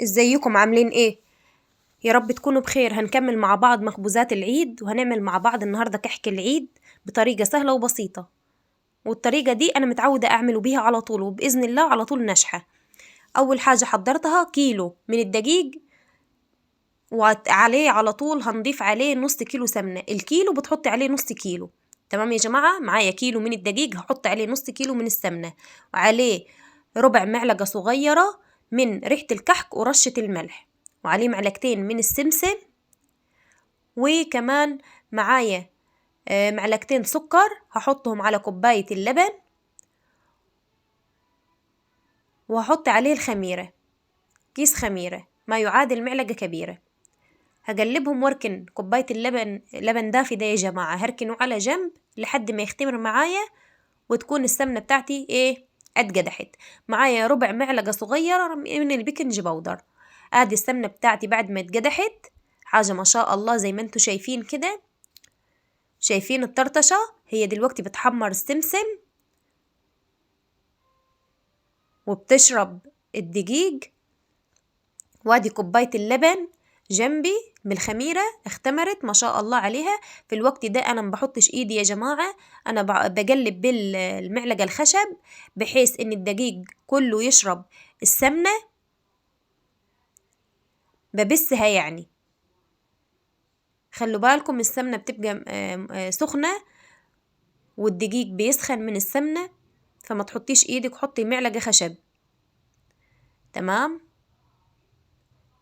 ازيكم عاملين ايه؟ يا رب تكونوا بخير. هنكمل مع بعض مخبوزات العيد، وهنعمل مع بعض النهارده كحك العيد بطريقة سهلة وبسيطة. والطريقة دي انا متعودة اعمله بيها على طول، وبإذن الله على طول ناجحة. اول حاجة حضرتها كيلو من الدقيق، وعليه على طول هنضيف عليه نص كيلو سمنة. الكيلو بتحطي عليه نص كيلو. تمام يا جماعة، معايا كيلو من الدقيق هحط عليه نص كيلو من السمنة، وعليه ربع معلقة صغيرة من ريحة الكحك ورشة الملح، وعليه معلقتين من السمسم، وكمان معايا معلقتين سكر هحطهم على كوباية اللبن، وهحط عليه الخميرة، كيس خميرة ما يعادل معلقة كبيرة. هقلبهم واركن كوباية لبن دافي ده يا جماعة، هركنه على جنب لحد ما يختمر معايا، وتكون السمنة بتاعتي اتقدحت. معايا ربع معلقة صغيرة من البيكنج باودر. ادي السمنة بتاعتي بعد ما اتقدحت، حاجة ما شاء الله زي ما انتوا شايفين كده. شايفين الطرطشة؟ هي دلوقتي بتحمر السمسم وبتشرب الدقيق، وادي كوباية اللبن جنبي بالخميرة اختمرت ما شاء الله عليها. في الوقت ده انا ما بحطش ايدي يا جماعة، انا بقلب بالمعلقة الخشب بحيث ان الدقيق كله يشرب السمنة، ببسها يعني. خلوا بالكم السمنة بتبقى سخنة، والدقيق بيسخن من السمنة، فما تحطيش ايدك، حطي معلقة خشب. تمام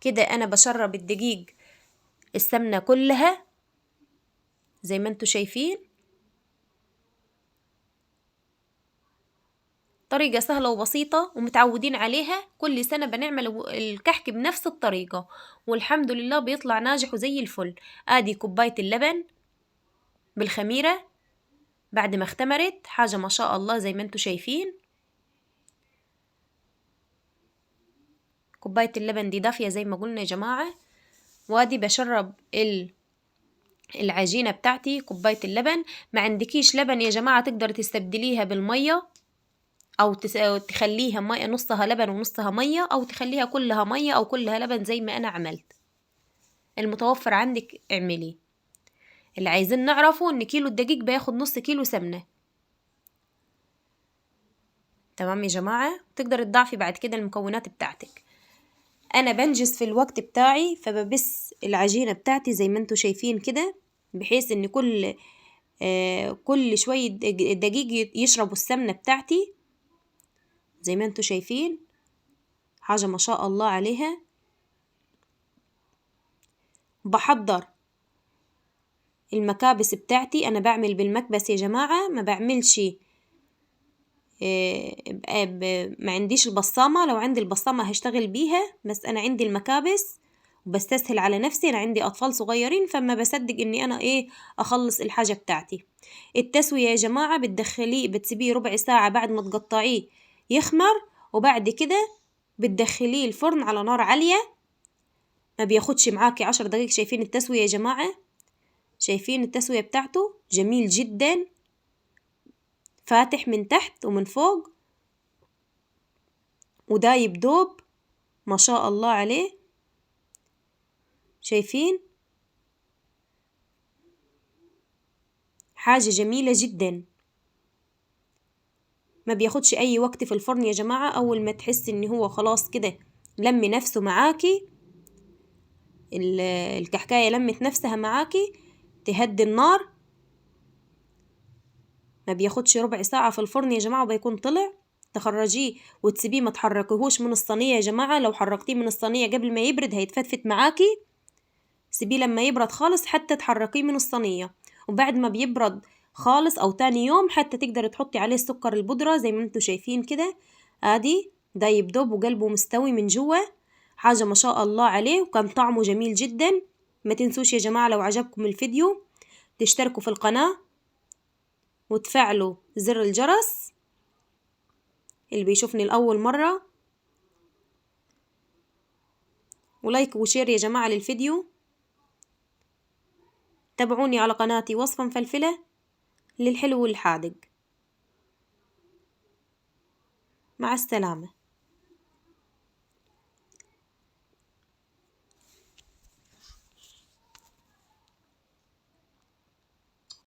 كده انا بشرب الدقيق السمنة كلها زي ما انتوا شايفين. طريقة سهلة وبسيطة ومتعودين عليها، كل سنة بنعمل الكحك بنفس الطريقة، والحمد لله بيطلع ناجح وزي الفل. ادي كوباية اللبن بالخميرة بعد ما اختمرت، حاجة ما شاء الله زي ما انتوا شايفين. كوباية اللبن دي دافية زي ما قلنا يا جماعة. وادي بشرب العجينة بتاعتي كوباية اللبن. ما عندكيش لبن يا جماعة تقدر تستبدليها بالمية، أو تخليها مية، نصها لبن ونصها مية، أو تخليها كلها مية أو كلها لبن زي ما أنا عملت. المتوفر عندك اعملي. اللي عايزين نعرفه إن كيلو الدقيق بياخد نص كيلو سمنة. تمام يا جماعة، تقدر تضعفي بعد كده المكونات بتاعتك. أنا بنجز في الوقت بتاعي، فببس العجينة بتاعتي زي ما انتوا شايفين كده، بحيث إن كل شوية دقيق يشربوا السمنة بتاعتي زي ما انتوا شايفين. حاجة ما شاء الله عليها. بحضر المكابس بتاعتي، انا بعمل بالمكبس يا جماعة، ما بعملش ما عنديش البصامة. لو عندي البصامة هشتغل بيها، بس انا عندي المكابس وبستسهل على نفسي. انا عندي اطفال صغيرين، فما بصدق اني انا اخلص الحاجة بتاعتي. التسوية يا جماعة بتدخليه بتسيبيه ربع ساعة بعد ما تقطعيه يخمر، وبعد كده بتدخليه الفرن على نار عالية. ما بياخدش معاكي 10 دقايق. شايفين التسوية يا جماعة؟ شايفين التسوية بتاعته جميل جدا، فاتح من تحت ومن فوق ودايب دوب ما شاء الله عليه. شايفين؟ حاجة جميلة جدا. ما بياخدش اي وقت في الفرن يا جماعة. اول ما تحس ان هو خلاص كده لمي نفسه معاكي، الكحكاية لمت نفسها معاكي، تهدي النار. ما بياخدش ربع ساعة في الفرن يا جماعة وبيكون طلع. تخرجيه وتسيبيه، ما تحركيهوش من الصينية يا جماعة. لو حركتيه من الصينية قبل ما يبرد هيتفتفت معاكي. سيبيه لما يبرد خالص حتى تحركيه من الصينية، وبعد ما بيبرد خالص او تاني يوم حتى تقدر تحطي عليه السكر البودرة زي ما انتوا شايفين كده. ادي دايب دوب وقلبه مستوي من جوا. حاجة ما شاء الله عليه، وكان طعمه جميل جدا. ما تنسوش يا جماعة لو عجبكم الفيديو تشتركوا في القناة وتفعلوا زر الجرس اللي بيشوفني لأول مرة، ولايك وشير يا جماعة للفيديو. تابعوني على قناتي وصفة مفلفلة للحلو والحادق. مع السلامة.